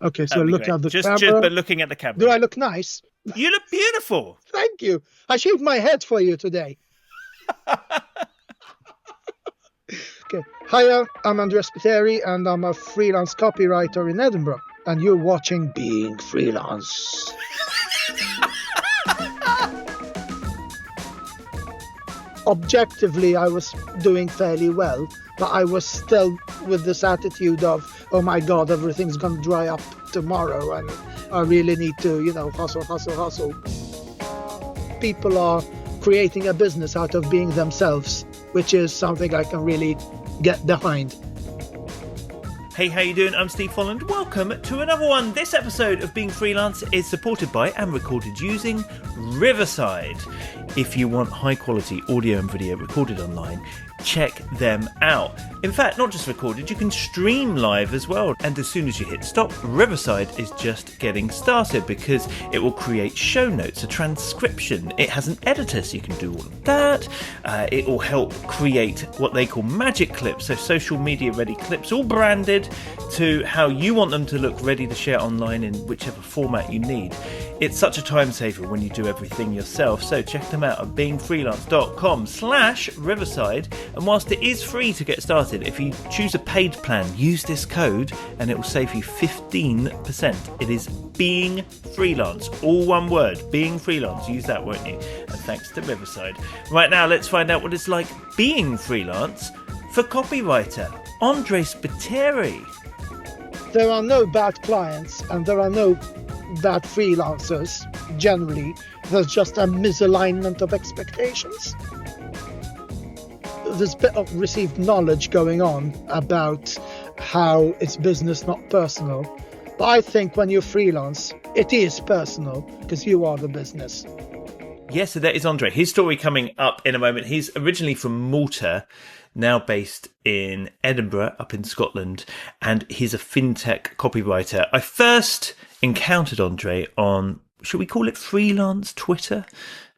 Okay, so That'd be look great. at the Just camera. but looking at the camera. Do I look nice? You look beautiful. Thank you. I shaved my head for you today. Okay. Hiya, I'm André Spiteri, and I'm a freelance copywriter in Edinburgh. And you're watching Being Freelance. Objectively, I was doing fairly well, but I was still with this attitude of, oh my God, everything's going to dry up tomorrow, and I really need to, hustle. People are creating a business out of being themselves, which is something I can really get behind. Hey, how you doing? I'm Steve Folland. Welcome to another one. This episode of Being Freelance is supported by and recorded using Riverside. If you want high quality audio and video recorded online, check them out. In fact, not just recorded, you can stream live as well. And as soon as you hit stop, Riverside is just getting started because it will create show notes, a transcription. It has an editor, so you can do all of that. It will help create what they call magic clips, so social media ready clips, all branded to how you want them to look, ready to share online in whichever format you need. It's such a time saver when you do everything yourself, so check them out at beingfreelance.com/Riverside. And whilst it is free to get started, if you choose a paid plan, use this code and it will save you 15%. It is Being Freelance, all one word, Being Freelance. Use that, won't you? And thanks to Riverside. Right now, let's find out what it's like being freelance for copywriter André Spiteri. There are no bad clients and there are no bad freelancers, generally. There's just a misalignment of expectations. There's a bit of received knowledge going on about how it's business, not personal. But I think when you're freelance, it is personal because you are the business. Yes, so that is André. His story coming up in a moment. He's originally from Malta, now based in Edinburgh, up in Scotland, and he's a FinTech copywriter. I first encountered André on, should we call it Freelance Twitter?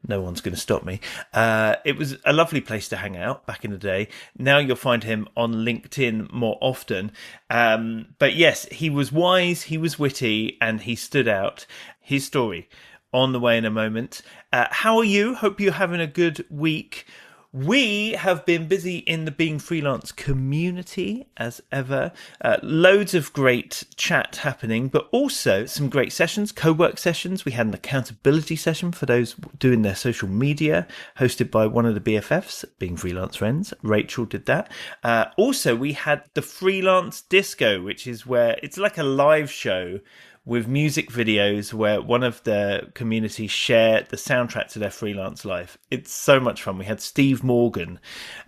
No one's going to stop me. It was a lovely place to hang out back in the day. Now you'll find him on LinkedIn more often. But yes, he was wise, he was witty, and he stood out. His story on the way in a moment. How are you? Hope you're having a good week. We have been busy in the Being Freelance community as ever. Loads of great chat happening, but also some great sessions, co-work sessions. We had an accountability session for those doing their social media, hosted by one of the BFFs, Being Freelance Friends. Rachel did that. Also, we had the Freelance Disco, which is where it's like a live show with music videos where one of the community share the soundtrack to their freelance life. It's so much fun. We had Steve Morgan,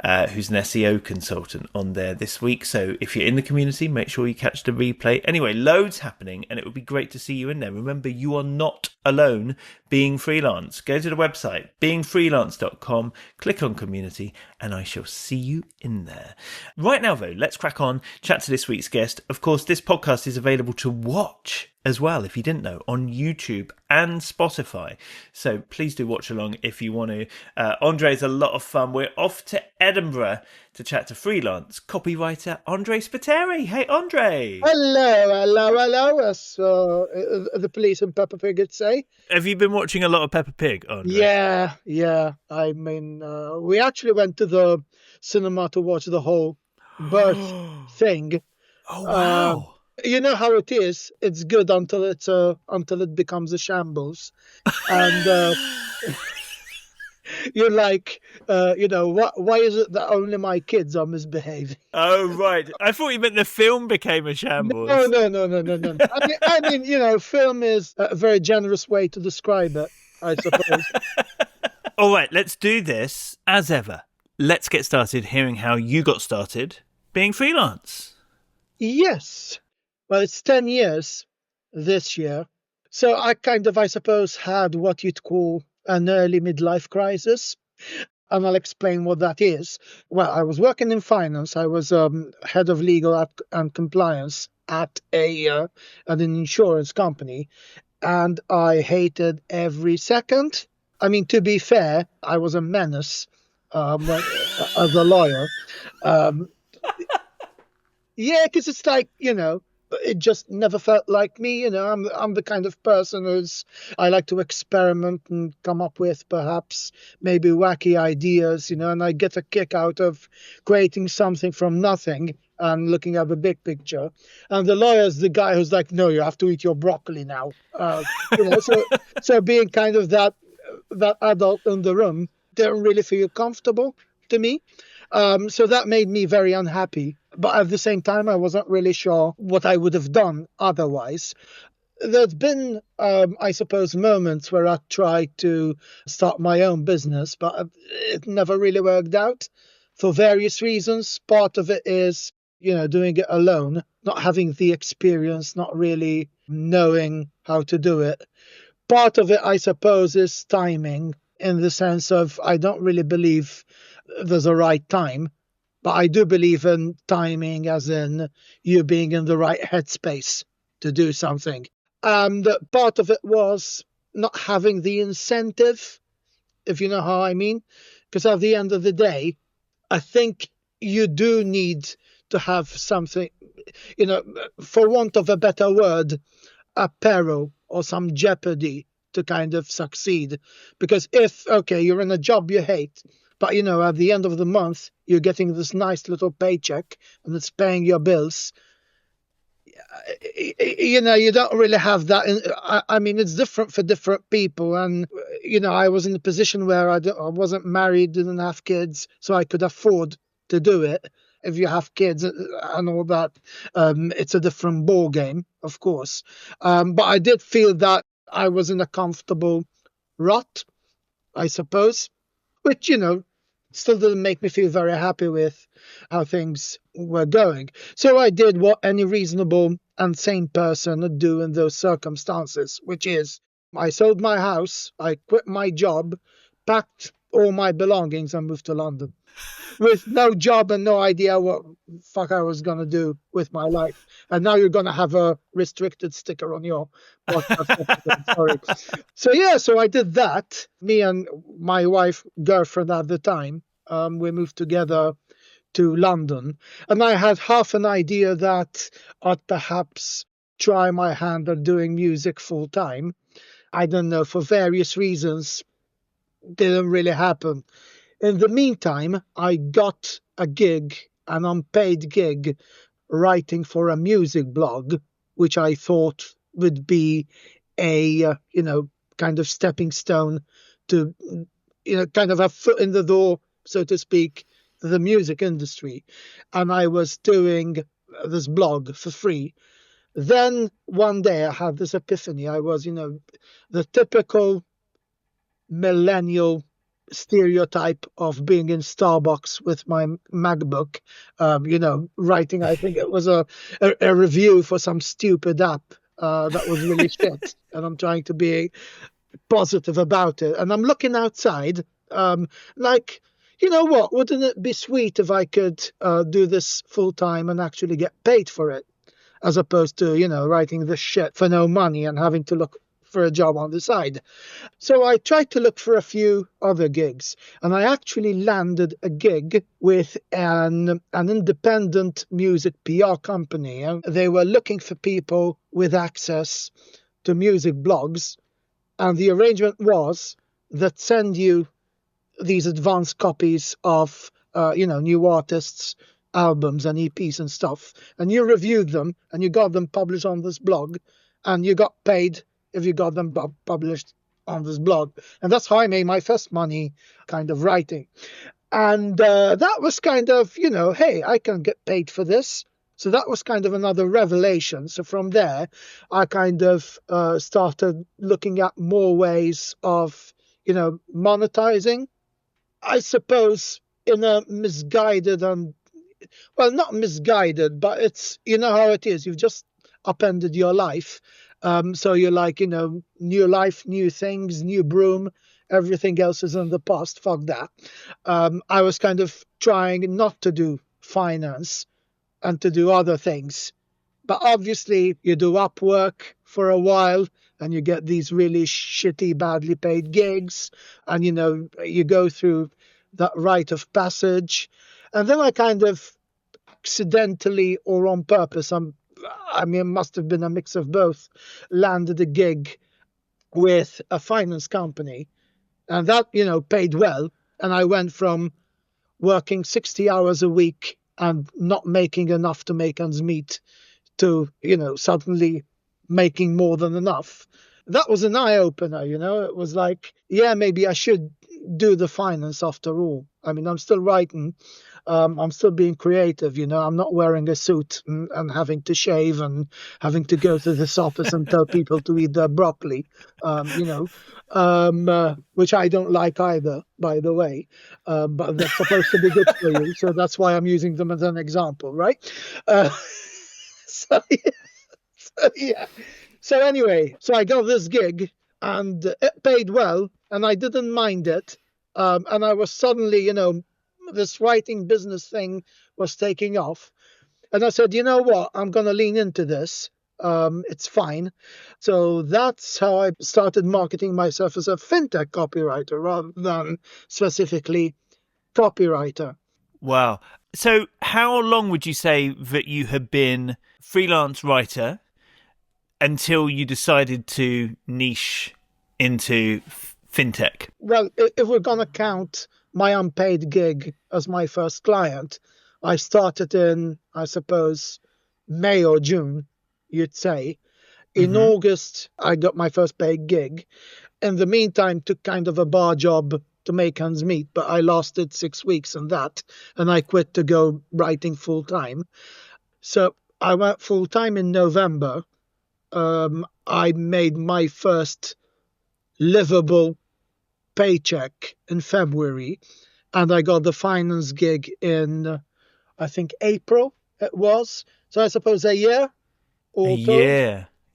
who's an SEO consultant, on there this week. So if you're in the community, make sure you catch the replay. Anyway, loads happening, and it would be great to see you in there. Remember, you are not alone being freelance. Go to the website, beingfreelance.com, click on community, and I shall see you in there. Right now, though, let's crack on, chat to this week's guest. Of course, this podcast is available to watch as well, if you didn't know, on YouTube and Spotify. So please do watch along if you want to. André's a lot of fun. We're off to Edinburgh to chat to freelance copywriter André Spiteri. Hey, André. Hello, as the police in Peppa Pig would say. Have you been watching a lot of Peppa Pig, André? Yeah. I mean, we actually went to the cinema to watch the whole birth thing. Oh, wow. You know how it is. It's good until it becomes a shambles, and you're like, why is it that only my kids are misbehaving? Oh, right. I thought you meant the film became a shambles. No. I mean, film is a very generous way to describe it, I suppose. All right, let's do this as ever. Let's get started hearing how you got started being freelance. Yes. Well, it's 10 years this year. So I suppose, had what you'd call an early midlife crisis. And I'll explain what that is. Well, I was working in finance. I was head of legal and compliance at an insurance company. And I hated every second. I mean, to be fair, I was a menace as a lawyer. Yeah, because it's like, it just never felt like me. I'm the kind of person I like to experiment and come up with perhaps maybe wacky ideas, and I get a kick out of creating something from nothing and looking at the big picture. And the lawyer's the guy who's like, no, you have to eat your broccoli now. So being kind of that adult in the room didn't really feel comfortable to me. So that made me very unhappy. But at the same time, I wasn't really sure what I would have done otherwise. There's been, I suppose, moments where I tried to start my own business, but it never really worked out for various reasons. Part of it is, doing it alone, not having the experience, not really knowing how to do it. Part of it, I suppose, is timing, in the sense of I don't really believe there's a right time, but I do believe in timing, as in you being in the right headspace to do something. And part of it was not having the incentive, if you know how I mean, because at the end of the day, I think you do need to have something, for want of a better word, a peril or some jeopardy to kind of succeed. Because if, okay, you're in a job you hate, but, at the end of the month, you're getting this nice little paycheck and it's paying your bills, you don't really have that. I mean, it's different for different people. And, I was in a position where I wasn't married, didn't have kids, so I could afford to do it. If you have kids and all that, it's a different ball game, of course. But I did feel that I was in a comfortable rut, I suppose, which, still didn't make me feel very happy with how things were going. So I did what any reasonable and sane person would do in those circumstances, which is I sold my house, I quit my job, packed all my belongings and moved to London with no job and no idea what fuck I was going to do with my life. And now you're going to have a restricted sticker on your podcast. Sorry. So I did that. Me and my wife, girlfriend at the time, we moved together to London. And I had half an idea that I'd perhaps try my hand at doing music full time. I don't know, for various reasons, didn't really happen. In the meantime, I got a gig, an unpaid gig, writing for a music blog, which I thought would be a, kind of stepping stone to, kind of a foot in the door, so to speak, the music industry. And I was doing this blog for free. Then one day I had this epiphany. I was, the typical millennial stereotype of being in Starbucks with my MacBook, writing, I think it was a review for some stupid app that was really shit. And I'm trying to be positive about it. And I'm looking outside, like, you know what, wouldn't it be sweet if I could do this full time and actually get paid for it, as opposed to, writing this shit for no money and having to look for a job on the side. So I tried to look for a few other gigs, and I actually landed a gig with an independent music PR company. They were looking for people with access to music blogs, and the arrangement was that send you these advanced copies of new artists' albums and EPs and stuff, and you reviewed them and you got them published on this blog, and you got paid if you got them published on this blog. And that's how I made my first money kind of writing. And that was kind of, hey, I can get paid for this. So that was kind of another revelation. So from there, I kind of started looking at more ways of, monetizing. I suppose in a misguided and, well, not misguided, but it's, how it is. You've just upended your life. So you're like, new life, new things, new broom, everything else is in the past. Fuck that. I was kind of trying not to do finance and to do other things. But obviously you do Upwork for a while and you get these really shitty, badly paid gigs. And, you go through that rite of passage. And then I kind of accidentally or on purpose, I'm I mean, it must have been a mix of both, landed a gig with a finance company, and that, paid well. And I went from working 60 hours a week and not making enough to make ends meet to, suddenly making more than enough. That was an eye opener, It was like, yeah, maybe I should do the finance after all. I mean, I'm still writing. I'm still being creative, I'm not wearing a suit and having to shave and having to go to this office and tell people to eat their broccoli, which I don't like either, by the way. But that's supposed to be good for you. So that's why I'm using them as an example, right? So, yeah. So anyway, so I got this gig and it paid well and I didn't mind it. And I was suddenly, this writing business thing was taking off. And I said, you know what, I'm going to lean into this. It's fine. So that's how I started marketing myself as a FinTech copywriter rather than specifically copywriter. Wow. So how long would you say that you had been freelance writer until you decided to niche into FinTech? Well, if we're going to count my unpaid gig as my first client, I started in, I suppose, May or June, you'd say. In August, I got my first paid gig. In the meantime, took kind of a bar job to make ends meet, but I lasted 6 weeks in that, and I quit to go writing full time. So I went full time in November. I made my first livable paycheck in February, and I got the finance gig in, I think, April it was. So I suppose a year or so.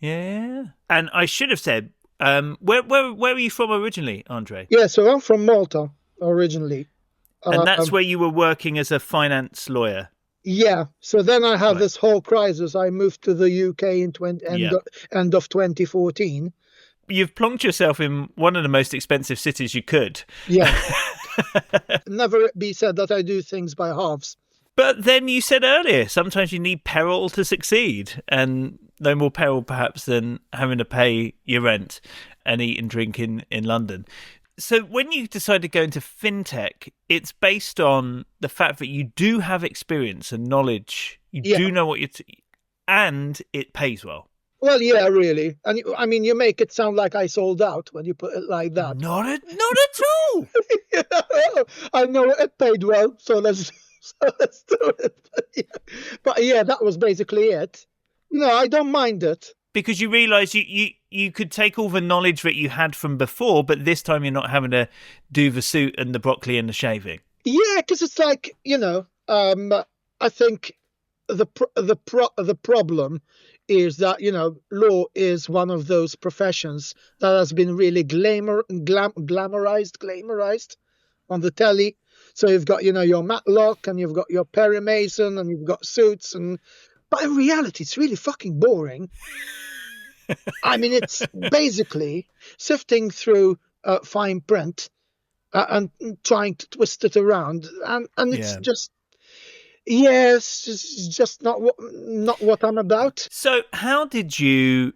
Yeah. And I should have said, where are you from originally, André? Yeah, so I'm from Malta originally. And that's where you were working as a finance lawyer? Yeah. So then I had this whole crisis. I moved to the UK in end of 2014. You've plonked yourself in one of the most expensive cities you could. Yeah. Never be said that I do things by halves. But then you said earlier, sometimes you need peril to succeed, and no more peril perhaps than having to pay your rent and eat and drink in London. So when you decide to go into FinTech, it's based on the fact that you do have experience and knowledge. You do know what and it pays well. Well, yeah, really. And I mean, you make it sound like I sold out when you put it like that. Not at all. I know it paid well, so let's do it. But yeah, that was basically it. I don't mind it. Because you realise you could take all the knowledge that you had from before, but this time you're not having to do the suit and the broccoli and the shaving. Yeah, because it's like, I think the problem is that, law is one of those professions that has been really glamorized on the telly. So you've got, your Matlock and you've got your Perry Mason and you've got suits. But in reality, it's really fucking boring. I mean, it's basically sifting through fine print and trying to twist it around. And it's just... Yes, it's just not what I'm about. So how did you,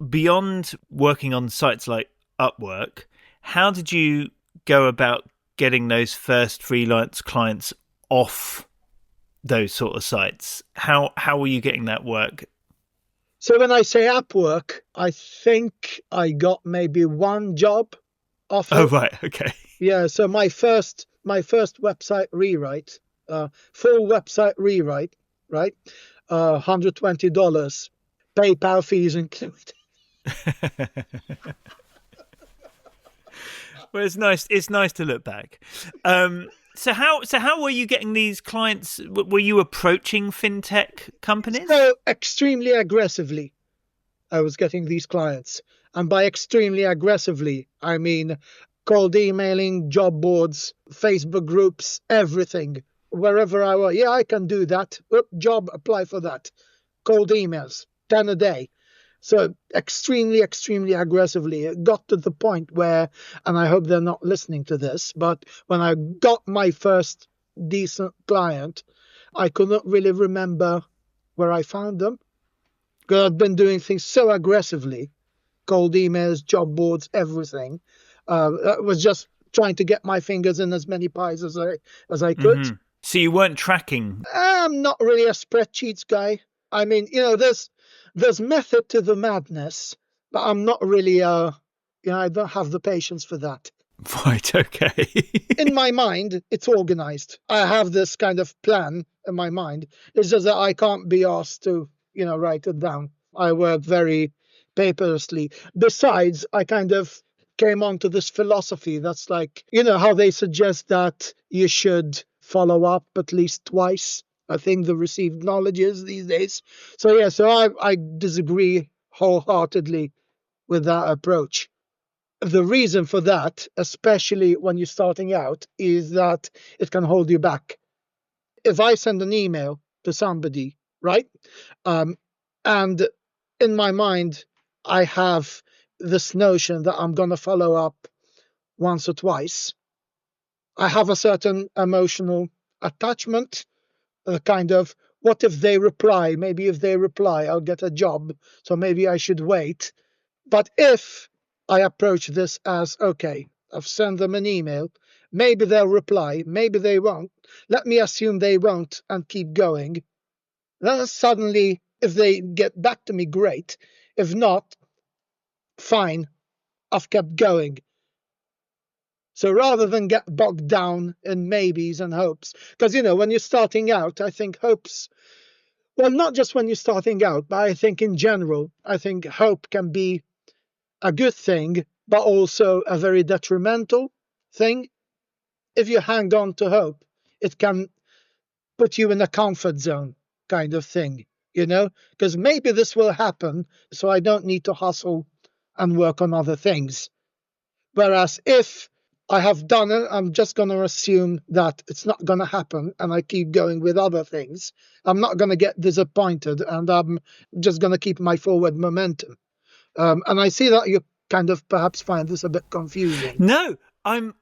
beyond working on sites like Upwork, how did you go about getting those first freelance clients off those sort of sites? How were you getting that work? So when I say Upwork, I think I got maybe one job offer. Oh, right. Okay. Yeah. So my first website rewrite. Full website rewrite, right? $120, PayPal fees included. Well, it's nice. It's nice to look back. So how were you getting these clients? Were you approaching FinTech companies? So extremely aggressively, I was getting these clients, and by extremely aggressively, I mean cold emailing, job boards, Facebook groups, everything. Wherever I was, I can do that. Job, apply for that. Cold emails, 10 a day. So extremely aggressively. It got to the point where, and I hope they're not listening to this, but when I got my first decent client, I could not really remember where I found them. because I've been doing things so aggressively, cold emails, job boards, everything. I was just trying to get my fingers in as many pies as I could. So you weren't tracking? I'm not really a spreadsheets guy. I mean, there's method to the madness, but I'm not really I don't have the patience for that. Right, okay. In my mind, it's organized. I have this kind of plan in my mind. It's just that I can't be asked to, write it down. I work very paperlessly. Besides, I kind of came onto this philosophy that's like, how they suggest that you should follow up at least twice. I think the received knowledge is these days. So I disagree wholeheartedly with that approach. The reason for that, especially when you're starting out, is that it can hold you back. If I send an email to somebody, right, and in my mind, I have this notion that I'm going to follow up once or twice, I have a certain emotional attachment, kind of, what if they reply? Maybe if they reply, I'll get a job, so maybe I should wait. But if I approach this as, okay, I've sent them an email, maybe they'll reply, maybe they won't. Let me assume they won't and keep going. Then suddenly, if they get back to me, great. If not, fine, I've kept going. So rather than get bogged down in maybes and hopes, because, when you're starting out, I think hopes, well, not just when you're starting out, but I think in general, I think hope can be a good thing, but also a very detrimental thing. If you hang on to hope, it can put you in a comfort zone kind of thing, because maybe this will happen, so I don't need to hustle and work on other things. Whereas if I have done it, I'm just going to assume that it's not going to happen and I keep going with other things. I'm not going to get disappointed and I'm just going to keep my forward momentum. And I see that you kind of perhaps find this a bit confusing. No, I'm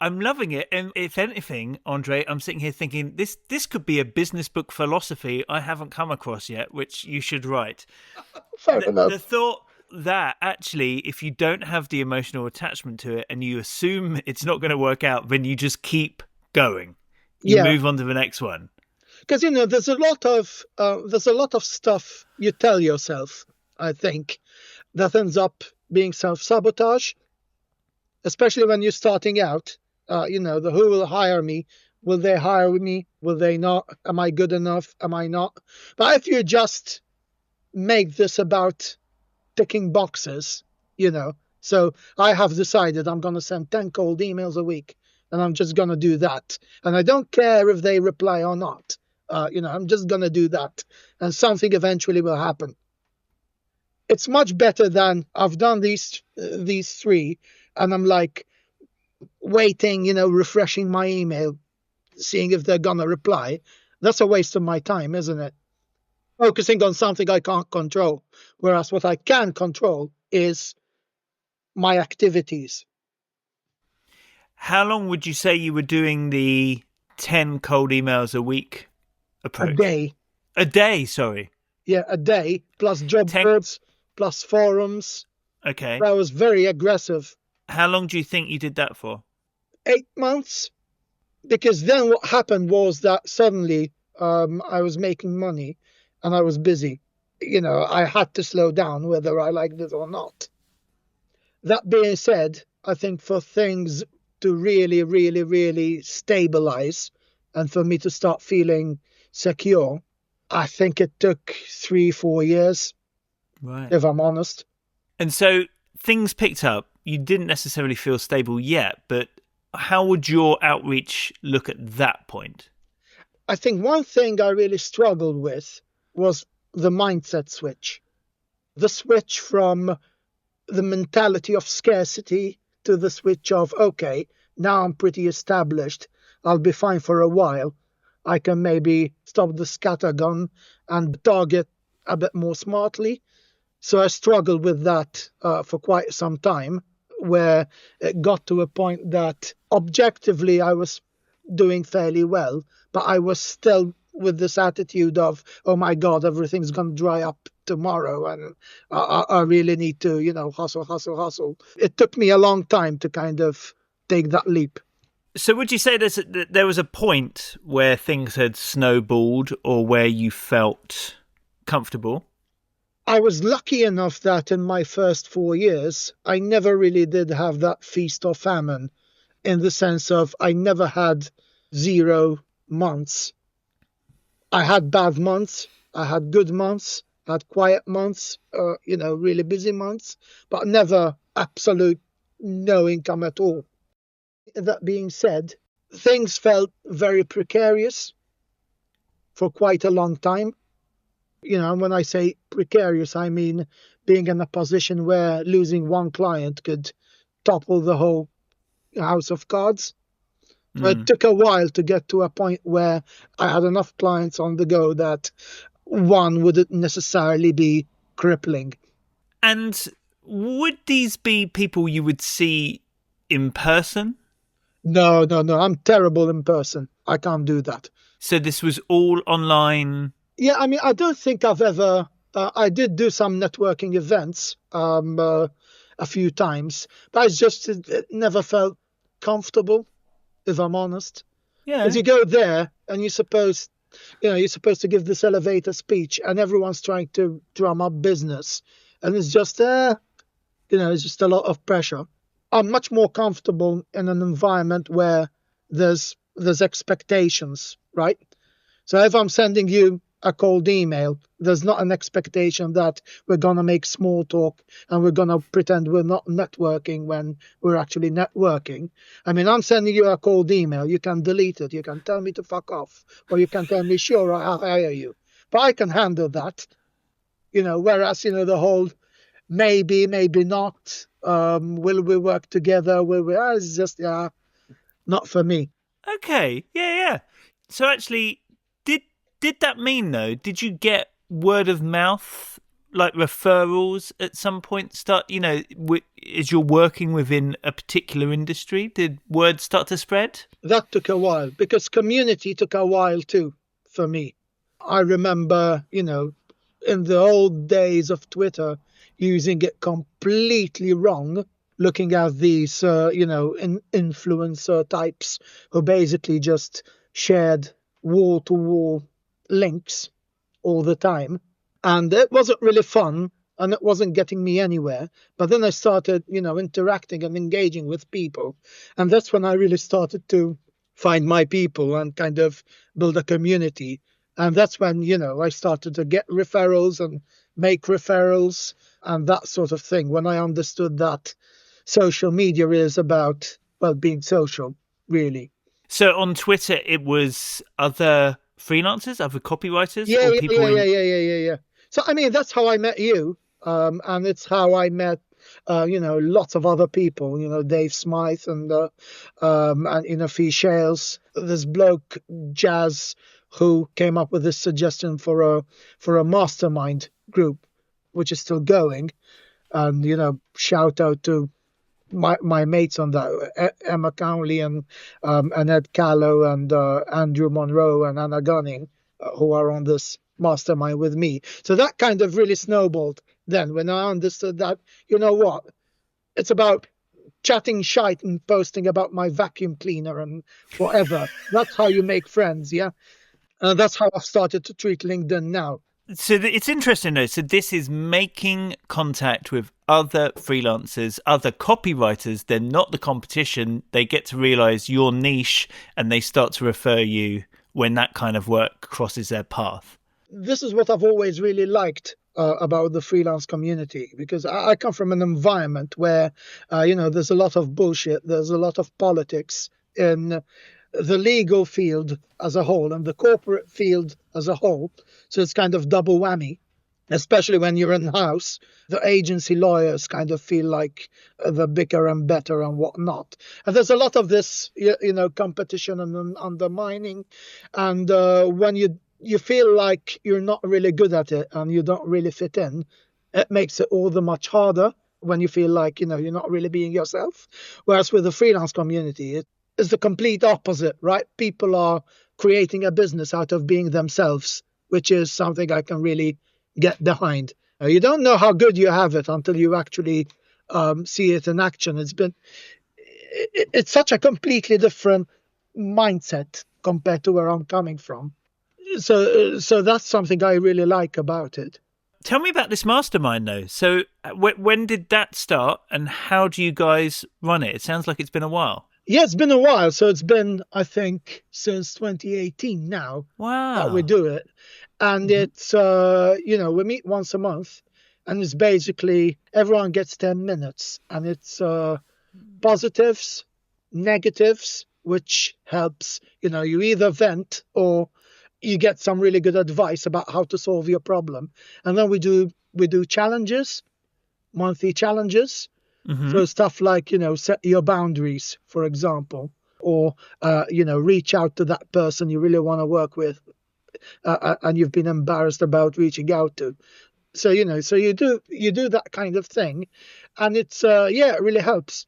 loving it. And if anything, Andre, I'm sitting here thinking this could be a business book philosophy I haven't come across yet, which you should write. Fair enough. The thought that actually, if you don't have the emotional attachment to it and you assume it's not going to work out, then you just keep going. You move on to the next one. Because there's a lot of stuff you tell yourself, I think, that ends up being self-sabotage, especially when you're starting out. The who will hire me? Will they hire me? Will they not? Am I good enough? Am I not? But if you just make this about ticking boxes, so I have decided I'm going to send 10 cold emails a week and I'm just going to do that. And I don't care if they reply or not. I'm just going to do that and something eventually will happen. It's much better than I've done these three and I'm like waiting, refreshing my email, seeing if they're going to reply. That's a waste of my time, isn't it? Focusing on something I can't control. Whereas what I can control is my activities. How long would you say you were doing the 10 cold emails a week approach? A day, sorry. Yeah, a day, plus job boards, plus forums. Okay. That was very aggressive. How long do you think you did that for? 8 months. Because then what happened was that suddenly I was making money and I was busy. I had to slow down whether I liked it or not. That being said, I think for things to really, really, really stabilize and for me to start feeling secure, I think it took 3-4 years, right, if I'm honest. And so things picked up. You didn't necessarily feel stable yet, but how would your outreach look at that point? I think one thing I really struggled with was the mindset switch. The switch from the mentality of scarcity to the switch of, okay, now I'm pretty established. I'll be fine for a while. I can maybe stop the scattergun and target a bit more smartly. So I struggled with that for quite some time, where it got to a point that objectively I was doing fairly well, but I was still with this attitude of, oh my God, everything's going to dry up tomorrow, and I really need to, hustle, hustle, hustle. It took me a long time to kind of take that leap. So would you say there was a point where things had snowballed or where you felt comfortable? I was lucky enough that in my first 4 years, I never really did have that feast or famine, in the sense of I never had 0 months. I had bad months, I had good months, I had quiet months, really busy months, but never absolute no income at all. That being said, things felt very precarious for quite a long time. And when I say precarious, I mean being in a position where losing one client could topple the whole house of cards. So it took a while to get to a point where I had enough clients on the go that one wouldn't necessarily be crippling. And would these be people you would see in person? No. I'm terrible in person. I can't do that. So this was all online? Yeah, I mean, I don't think I've ever... I did do some networking events a few times, but it never felt comfortable, if I'm honest. Yeah. Because you go there and you're supposed to give this elevator speech, and everyone's trying to drum up business, and it's just it's just a lot of pressure. I'm much more comfortable in an environment where there's expectations, right? So if I'm sending you a cold email, there's not an expectation that we're going to make small talk and we're going to pretend we're not networking when we're actually networking. I mean, I'm sending you a cold email. You can delete it. You can tell me to fuck off, or you can tell me, sure, I'll hire you. But I can handle that, whereas, the whole maybe not, will we work together? It's just, not for me. Okay. Yeah. So actually, did that mean, though, did you get word of mouth, like referrals at some point start, as you're working within a particular industry? Did word start to spread? That took a while, because community took a while too, for me. I remember, in the old days of Twitter, using it completely wrong, looking at these, influencer types who basically just shared wall-to-wall links all the time. And it wasn't really fun, and it wasn't getting me anywhere. But then I started, interacting and engaging with people. And that's when I really started to find my people and kind of build a community. And that's when, I started to get referrals and make referrals and that sort of thing. When I understood that social media is about, being social, really. So on Twitter, it was other freelancers, other copywriters? Yeah. So, I mean, that's how I met you. And it's how I met, lots of other people, Dave Smythe and Fee Shales. This bloke, Jazz, who came up with this suggestion for a mastermind group, which is still going. And, shout out to my mates on that, Emma Cownley and Ed Callow and Andrew Monroe and Anna Gunning, who are on this mastermind with me. So that kind of really snowballed then when I understood that, it's about chatting shite and posting about my vacuum cleaner and whatever. That's how you make friends, yeah? And that's how I've started to treat LinkedIn now. So it's interesting, though. So this is making contact with other freelancers, other copywriters. They're not the competition. They get to realise your niche and they start to refer you when that kind of work crosses their path. This is what I've always really liked about the freelance community, because I come from an environment where, there's a lot of bullshit. There's a lot of politics in the legal field as a whole and the corporate field as a whole. So it's kind of double whammy, especially when you're in-house. The agency lawyers kind of feel like the bigger and better and whatnot. And there's a lot of this, competition and undermining. And when you feel like you're not really good at it and you don't really fit in, it makes it all the much harder when you feel like, you're not really being yourself. Whereas with the freelance community, is the complete opposite, right? People are creating a business out of being themselves, which is something I can really get behind. You don't know how good you have it until you actually see it in action. It's such a completely different mindset compared to where I'm coming from. So that's something I really like about it. Tell me about this mastermind, though. So, when did that start, and how do you guys run it? It sounds like it's been a while. Yeah, it's been a while. So it's been, I think, since 2018 now that we Wow. do it. And it's, we meet once a month, and it's basically everyone gets 10 minutes, and it's positives, negatives, which helps, you either vent or you get some really good advice about how to solve your problem. And then we do challenges, monthly challenges. So stuff like, set your boundaries, for example, or, reach out to that person you really want to work with and you've been embarrassed about reaching out to. So, so you do that kind of thing. And it's, it really helps.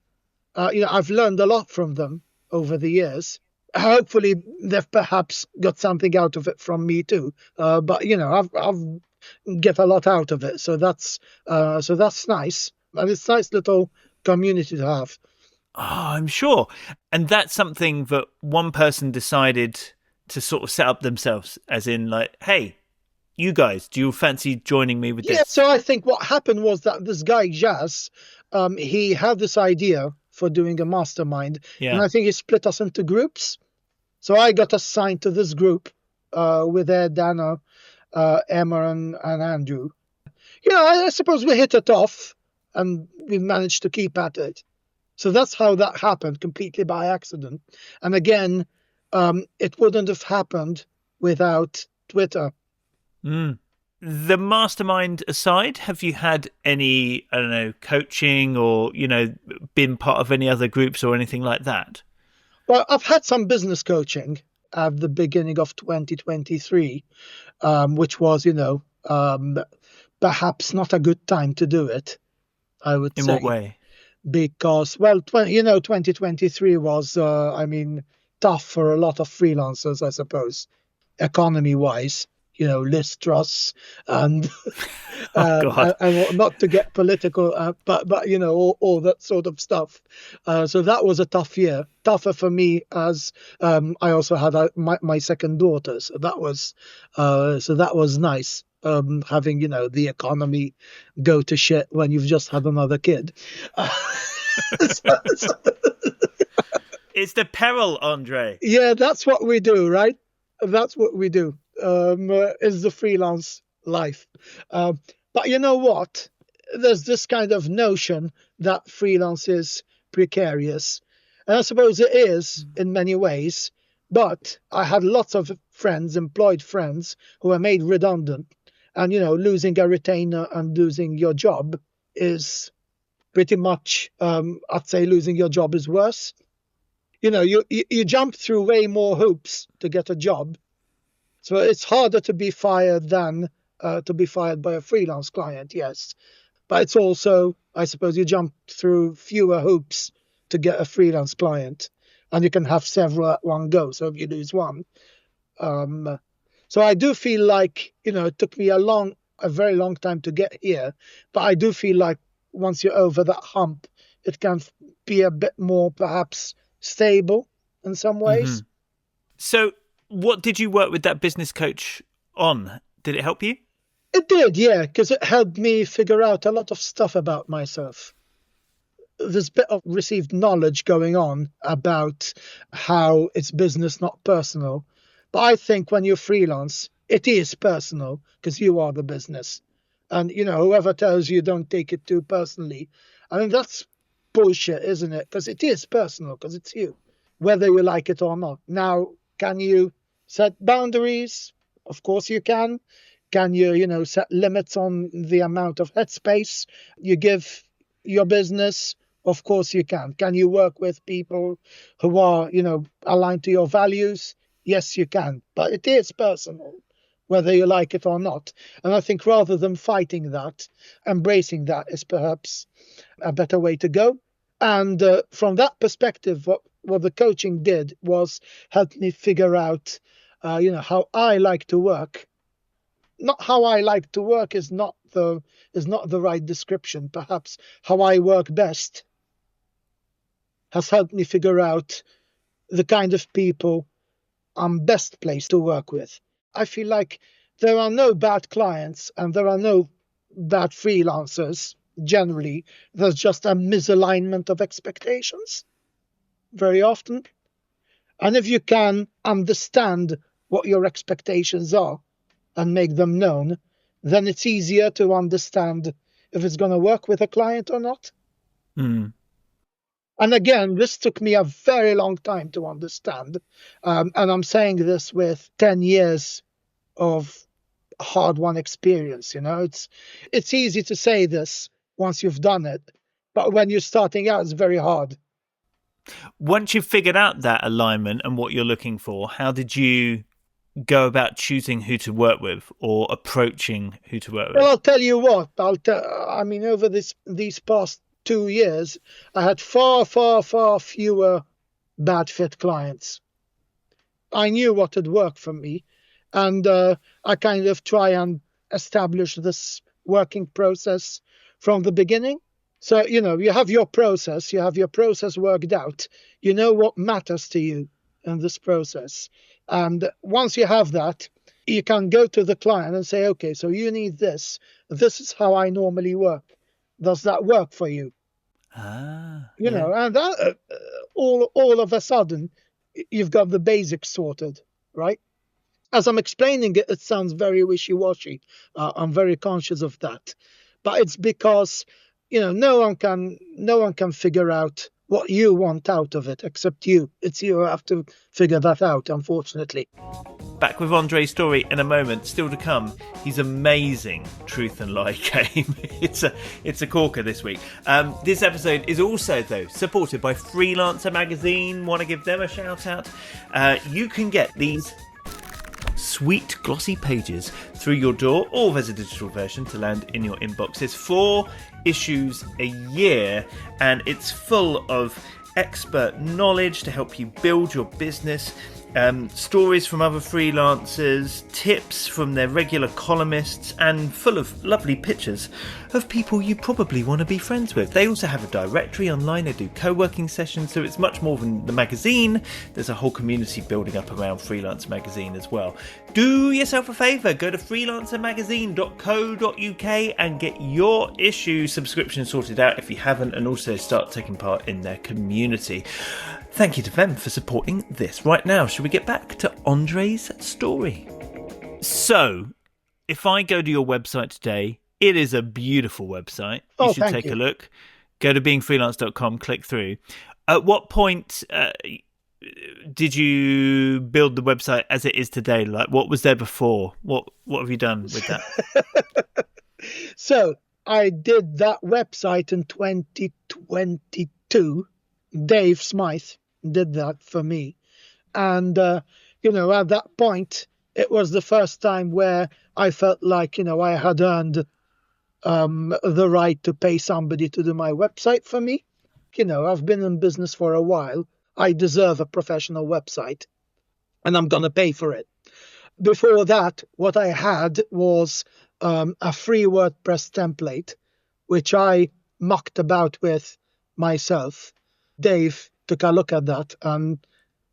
I've learned a lot from them over the years. Hopefully they've perhaps got something out of it from me too. But, I've get a lot out of it. So that's nice. And it's a nice little community to have. Oh, I'm sure. And that's something that one person decided to sort of set up themselves, as in like, hey, you guys, do you fancy joining me with this? Yeah, so I think what happened was that this guy, Jazz, he had this idea for doing a mastermind. Yeah. And I think he split us into groups. So I got assigned to this group with Ed, Dana, Emma, and Andrew. I suppose we hit it off. And we managed to keep at it. So that's how that happened, completely by accident. And again, it wouldn't have happened without Twitter. The mastermind aside, have you had any, I don't know, coaching or, been part of any other groups or anything like that? Well, I've had some business coaching at the beginning of 2023, which was, perhaps not a good time to do it. I would say. In what way? Because, 2023 was, tough for a lot of freelancers, I suppose, economy-wise. Liz Truss and, and not to get political, but all that sort of stuff. So that was a tough year, tougher for me as I also had my second daughter. So that was nice. Having, the economy go to shit when you've just had another kid. It's the peril, Andre. Yeah, that's what we do, right? That's what we do, is the freelance life. But you know what? There's this kind of notion that freelance is precarious. And I suppose it is in many ways. But I had lots of friends, employed friends, who were made redundant. And, losing a retainer and losing your job is pretty much, I'd say losing your job is worse. You jump through way more hoops to get a job. So it's harder to be fired than to be fired by a freelance client, yes. But it's also, I suppose, you jump through fewer hoops to get a freelance client. And you can have several at one go. So if you lose one, so I do feel like, it took me a very long time to get here. But I do feel like once you're over that hump, it can be a bit more perhaps stable in some ways. So what did you work with that business coach on? Did it help you? It did, yeah, because it helped me figure out a lot of stuff about myself. There's a bit of received knowledge going on about how it's business, not personal. But I think when you're freelance, it is personal because you are the business. And, whoever tells you don't take it too personally, that's bullshit, isn't it? Because it is personal, because it's you, whether you like it or not. Now, can you set boundaries? Of course you can. Can you, set limits on the amount of headspace you give your business? Of course you can. Can you work with people who are, aligned to your values? Yes, you can. But it is personal, whether you like it or not. And I think rather than fighting that, embracing that is perhaps a better way to go. And from that perspective, what the coaching did was help me figure out, how I like to work. Not how I like to work is not the right description. Perhaps how I work best has helped me figure out the kind of people I'm best placed to work with. I feel like there are no bad clients and there are no bad freelancers. Generally, there's just a misalignment of expectations very often. And if you can understand what your expectations are and make them known, then it's easier to understand if it's going to work with a client or not. Mm. And again, this took me a very long time to understand. And I'm saying this with 10 years of hard-won experience. It's easy to say this once you've done it, but when you're starting out, it's very hard. Once you've figured out that alignment and what you're looking for, how did you go about choosing who to work with or approaching who to work with? Well, I'll tell you what. Over these past 2 years, I had far, far, far fewer bad fit clients. I knew what had worked for me, and I kind of try and establish this working process from the beginning. So, you have your process worked out. You know what matters to you in this process. And once you have that, you can go to the client and say, okay, so you need this. This is how I normally work. Does that work for you? And that, all of a sudden, you've got the basics sorted, right? As I'm explaining it, it sounds very wishy-washy. I'm very conscious of that. But it's because, no one can figure out what you want out of it except you. It's you who have to figure that out, unfortunately. Back with André's story in a moment. Still to come, his amazing truth and lie game. It's a corker this week. This episode is also, though, supported by Freelancer magazine. Want to give them a shout out? You can get these sweet glossy pages through your door, or there's a digital version to land in your inbox. There's 4 issues a year, and it's full of expert knowledge to help you build your business, stories from other freelancers, tips from their regular columnists, and full of lovely pictures of people you probably want to be friends with. They also have a directory online. They do co-working sessions, so it's much more than the magazine. There's a whole community building up around Freelance magazine as well. Do yourself a favour, go to freelancermagazine.co.uk and get your issue subscription sorted out if you haven't, and also start taking part in their community. Thank you to them for supporting this. Right now, should we get back to André's story? So, if I go to your website today, it is a beautiful website. You should take a look. Go to beingfreelance.com, click through. At what point did you build the website as it is today? Like, what was there before? What have you done with that? So, I did that website in 2022. Dave Smythe did that for me. And, at that point, it was the first time where I felt like, I had earned the right to pay somebody to do my website for me. I've been in business for a while. I deserve a professional website, and I'm going to pay for it. Before that, what I had was a free WordPress template, which I mucked about with myself. Dave took a look at that and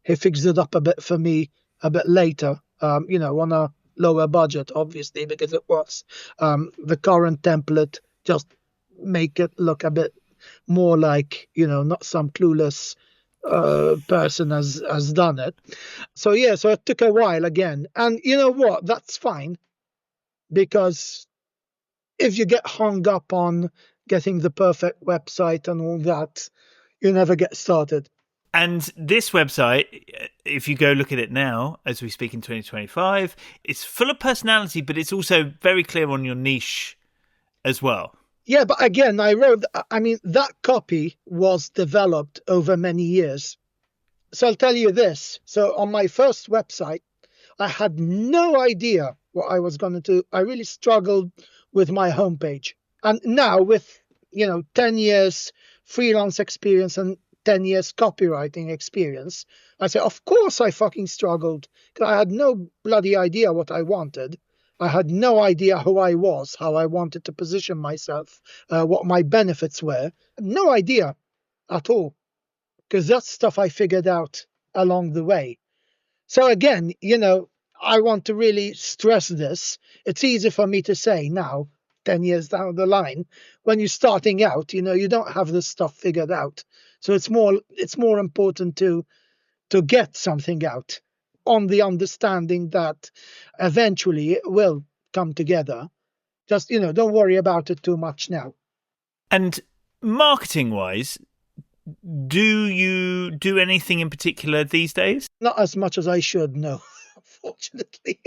he fixed it up a bit for me a bit later, on a lower budget, obviously, because it was the current template, just make it look a bit more like, not some clueless person has done it. So it took a while again. And you know what? That's fine, because if you get hung up on getting the perfect website and all that, you never get started. And this website, if you go look at it now, as we speak in 2025, it's full of personality, but it's also very clear on your niche as well. Yeah, but again, that copy was developed over many years. So I'll tell you this. So on my first website, I had no idea what I was going to do. I really struggled with my homepage. And now with, 10 years freelance experience and 10 years copywriting experience. I say, of course I fucking struggled, because I had no bloody idea what I wanted. I had no idea who I was, how I wanted to position myself, what my benefits were. No idea at all, because that's stuff I figured out along the way. So again, I want to really stress this. It's easy for me to say now, 10 years down the line, when you're starting out, you don't have this stuff figured out. So it's more important to get something out on the understanding that eventually it will come together. Just, don't worry about it too much now. And marketing wise, do you do anything in particular these days? Not as much as I should, no, unfortunately.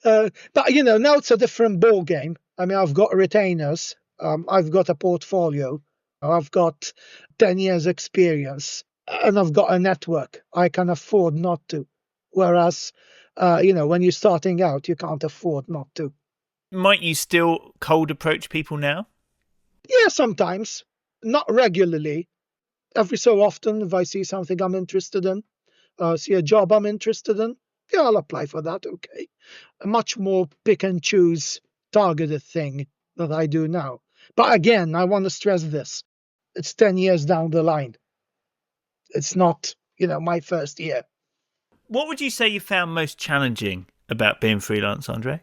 But, now it's a different ball game. I mean, I've got retainers. I've got a portfolio. I've got 10 years experience, and I've got a network. I can afford not to. Whereas, when you're starting out, you can't afford not to. Might you still cold approach people now? Yeah, sometimes. Not regularly. Every so often, if I see something I'm interested in, see a job I'm interested in, yeah, I'll apply for that, okay. A much more pick and choose targeted thing that I do now. But again, I want to stress this. It's 10 years down the line. It's not, my first year. What would you say you found most challenging about being freelance, Andre?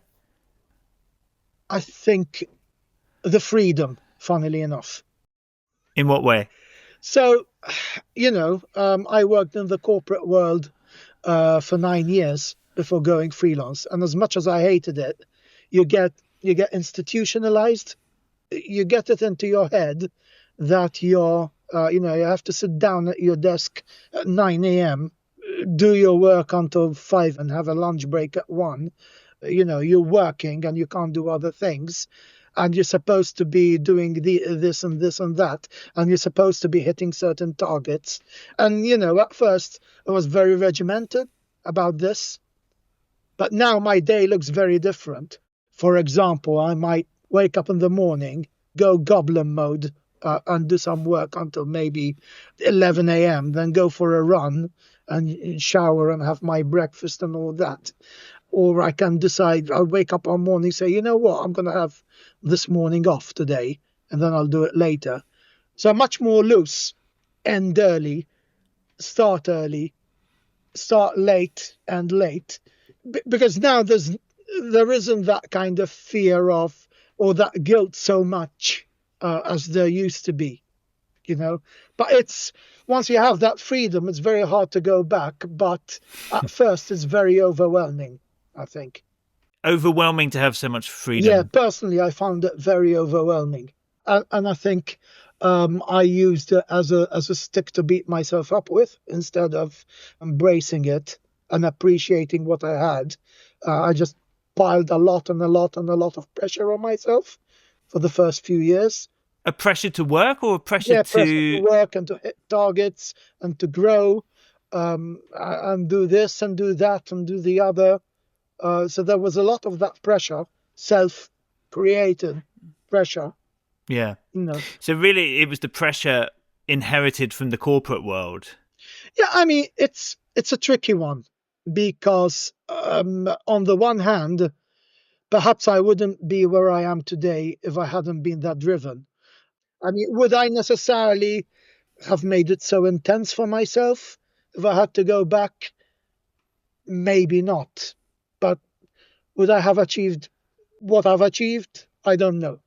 I think the freedom, funnily enough. In what way? So, I worked in the corporate world for 9 years before going freelance. And as much as I hated it, you get institutionalized. You get it into your head that you have to sit down at your desk at 9 a.m., do your work until 5 and have a lunch break at 1. You're working and you can't do other things. And you're supposed to be doing this and this and that. And you're supposed to be hitting certain targets. And, at first I was very regimented about this. But now my day looks very different. For example, I might wake up in the morning, go goblin mode, and do some work until maybe 11 a.m., then go for a run and shower and have my breakfast and all that. Or I can decide, I'll wake up one morning and say, you know what, I'm going to have this morning off today, and then I'll do it later. So I'm much more loose, end early, start late, and late. Because now there isn't that kind of fear of, or that guilt so much as there used to be, But it's, once you have that freedom, it's very hard to go back. But at first, it's very overwhelming, I think. Overwhelming to have so much freedom? Yeah, personally, I found it very overwhelming. And I think I used it as a stick to beat myself up with, instead of embracing it and appreciating what I had. I just piled a lot of pressure on myself for the first few years. A pressure to work, or a pressure pressure to work and to hit targets and to grow, and do this and do that and do the other. So there was a lot of that pressure, self-created pressure. Yeah. So really, it was the pressure inherited from the corporate world. Yeah, I mean, it's a tricky one, because on the one hand, perhaps I wouldn't be where I am today if I hadn't been that driven. I mean, would I necessarily have made it so intense for myself if I had to go back? Maybe not. But would I have achieved what I've achieved? I don't know.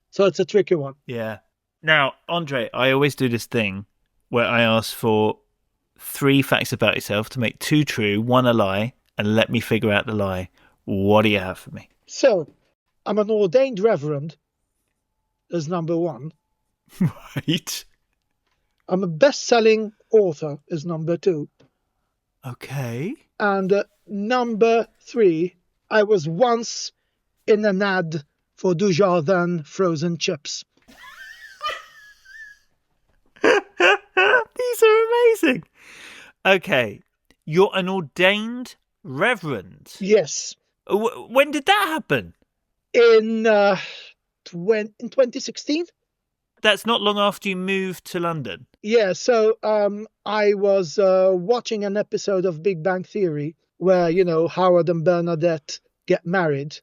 So it's a tricky one. Yeah. Now, Andre, I always do this thing where I ask for 3 facts about yourself to make 2 true, 1 a lie, and let me figure out the lie. What do you have for me? So, I'm an ordained reverend, is number 1. Right. I'm a best-selling author, is number 2. Okay. And number 3, I was once in an ad for Dujardin frozen chips. These are amazing. Okay. You're an ordained reverend? Yes. When did that happen? In 2016. that's not long after you moved to London. Yeah, so I was watching an episode of Big Bang Theory where, Howard and Bernadette get married.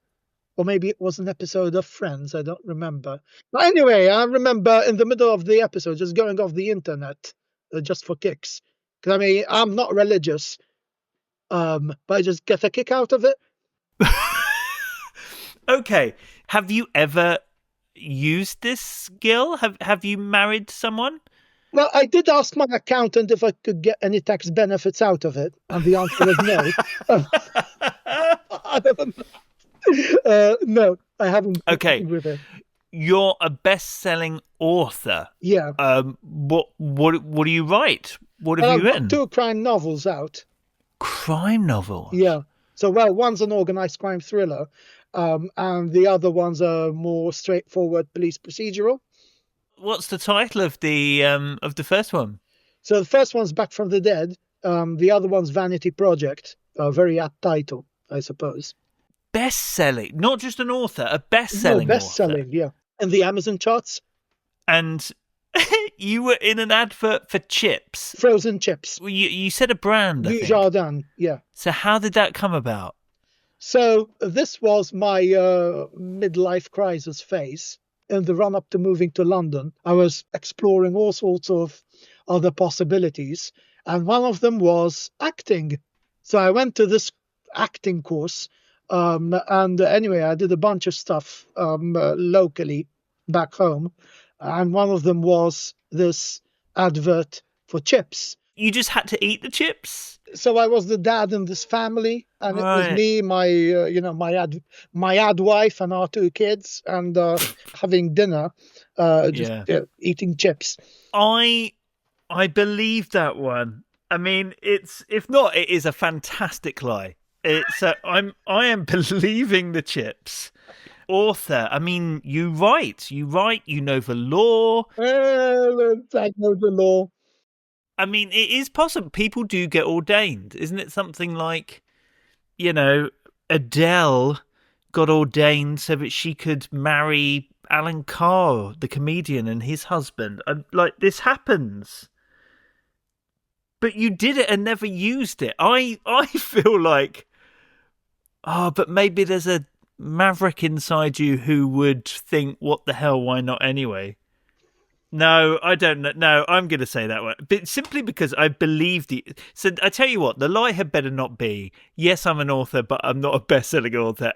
Or maybe it was an episode of Friends, I don't remember. But anyway, I remember in the middle of the episode just going off the internet just for kicks. Because, I mean, I'm not religious, but I just get a kick out of it. Okay. Have you ever used this skill? Have you married someone? Well, I did ask my accountant if I could get any tax benefits out of it, and the answer was no. I don't know. No, I haven't. Okay, with it. You're a best-selling author. Yeah. What do you write? What have you written? 2 crime novels out. Crime novels. Yeah. So, one's an organized crime thriller, and the other one's a more straightforward police procedural. What's the title of the first one? So the first one's Back from the Dead. The other one's Vanity Project. A very apt title, I suppose. Best-selling, not just an author, a best-selling No, best-selling, author. yeah. In the Amazon charts. And you were in an advert for chips. Frozen chips. You said a brand, I think. Jardin, yeah. So how did that come about? So this was my midlife crisis phase. In the run-up to moving to London, I was exploring all sorts of other possibilities, and one of them was acting. So I went to this acting course, and anyway, I did a bunch of stuff locally back home, and one of them was this advert for chips. You just had to eat the chips? So I was the dad in this family, and it was me, my ad wife, and our 2 kids, and having dinner, eating chips. I believe that one. I mean, if not, it is a fantastic lie. I am believing the chips. Author. I mean, you write. You know the law. I know the law. I mean, it is possible. People do get ordained. Isn't it something like, Adele got ordained so that she could marry Alan Carr, the comedian, and his husband? Like, this happens. But you did it and never used it. I feel like, but maybe there's a maverick inside you who would think, what the hell, why not anyway? No, I don't know. No, I'm going to say that one. But simply because I believed it. So I tell you what, the lie had better not be, yes, I'm an author, but I'm not a best-selling author.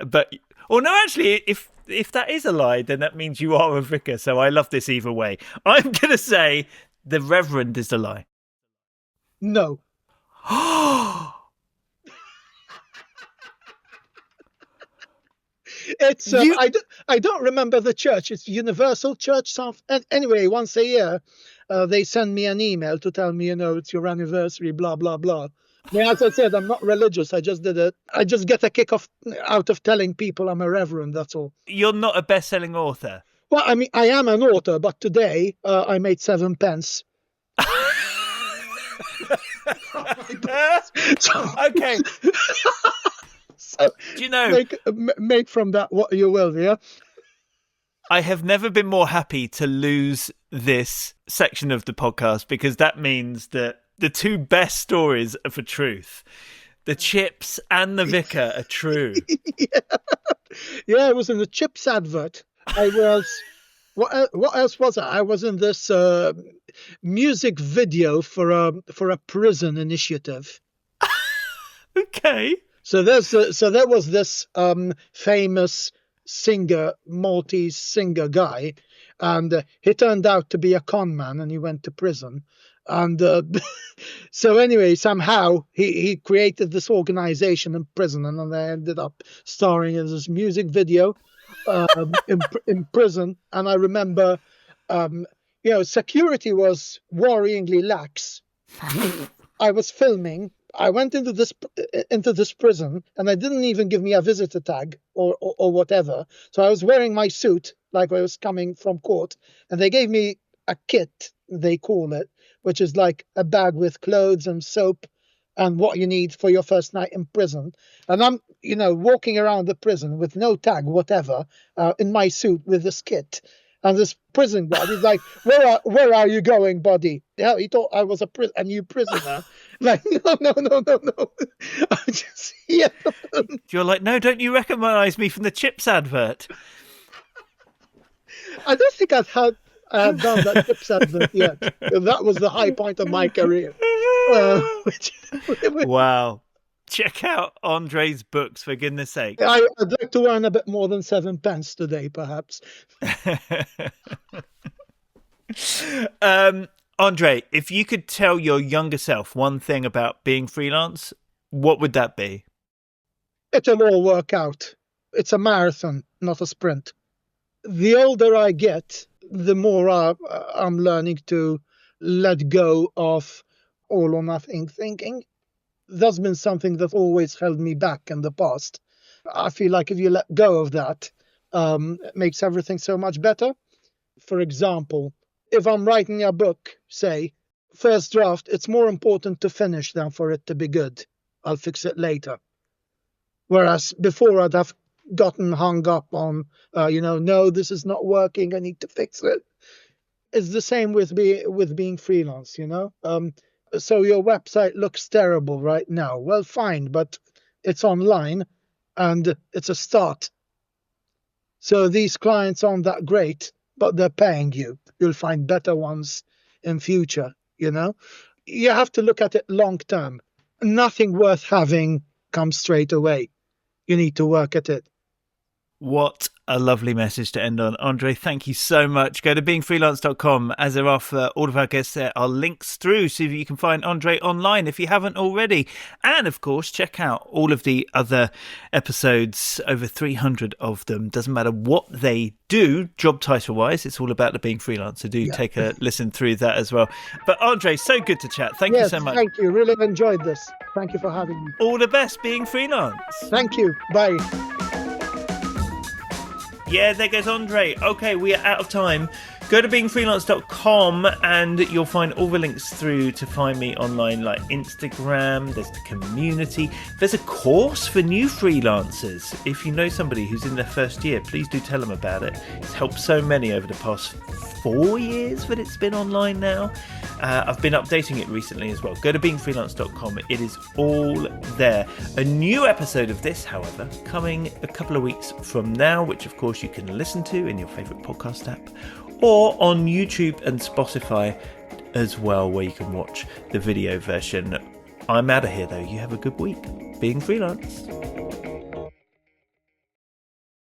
Or no, actually, if that is a lie, then that means you are a vicar. So I love this either way. I'm going to say the Reverend is a lie. No. It's I don't remember the church. It's Universal Church South. And anyway, once a year, they send me an email to tell me, it's your anniversary, blah blah blah. Yeah, as I said, I'm not religious. I just did it. I just get a kick out of telling people I'm a reverend. That's all. You're not a best-selling author. Well, I mean, I am an author, but today I made 7 pence. Okay. So, do you know, make from that what you will, yeah? I have never been more happy to lose this section of the podcast, because that means that the 2 best stories are for truth. The chips and the vicar are true. Yeah, I was in the chips advert. I was... What else was I? I was in this music video for a prison initiative. Okay. So there was this famous singer, Maltese singer guy, and he turned out to be a con man, and he went to prison. And so anyway, somehow he created this organization in prison, and then they ended up starring in this music video in prison. And I remember, security was worryingly lax. I was filming. I went into this prison, and they didn't even give me a visitor tag or whatever. So I was wearing my suit like I was coming from court, and they gave me a kit, they call it, which is like a bag with clothes and soap and what you need for your first night in prison. And I'm, walking around the prison with no tag, whatever, in my suit with this kit. And this prison guard is like, where are you going, buddy? Yeah, he thought I was a new prisoner. Like, no. I'm just here. You're like, no, don't you recognise me from the chips advert? I don't think I had done that chips advert yet. That was the high point of my career. Wow. Check out Andre's books, for goodness sake. I'd like to earn a bit more than 7 pence today, perhaps. Andre, if you could tell your younger self one thing about being freelance, what would that be? It'll all work out. It's a marathon, not a sprint. The older I get, the more I'm learning to let go of all or nothing thinking. That's been something that always held me back in the past. I feel like if you let go of that, it makes everything so much better. For example, if I'm writing a book, say, first draft, it's more important to finish than for it to be good. I'll fix it later. Whereas before I'd have gotten hung up on, no, this is not working, I need to fix it. It's the same with being freelance, So your website looks terrible right now. Well, fine, but it's online and it's a start. So these clients aren't that great, but they're paying you. You'll find better ones in future, You have to look at it long term. Nothing worth having comes straight away. You need to work at it. What a lovely message to end on. Andre, thank you so much. Go to beingfreelance.com. As there are for all of our guests, there are links through so you can find Andre online if you haven't already. And of course, check out all of the other episodes, over 300 of them. Doesn't matter what they do, job title wise, it's all about the being freelance. So do take a listen through that as well. But Andre, so good to chat. Thank you so much. Thank you. Really enjoyed this. Thank you for having me. All the best being freelance. Thank you. Bye. Yeah, there goes Andre. Okay, we are out of time. Go to beingfreelance.com and you'll find all the links through to find me online, like Instagram, there's the community, there's a course for new freelancers. If you know somebody who's in their first year, please do tell them about it. It's helped so many over the past 4 years that it's been online now. I've been updating it recently as well. Go to beingfreelance.com. It is all there. A new episode of this, however, coming a couple of weeks from now, which of course you can listen to in your favourite podcast app or on YouTube and Spotify as well, where you can watch the video version. I'm out of here though. You have a good week being freelance.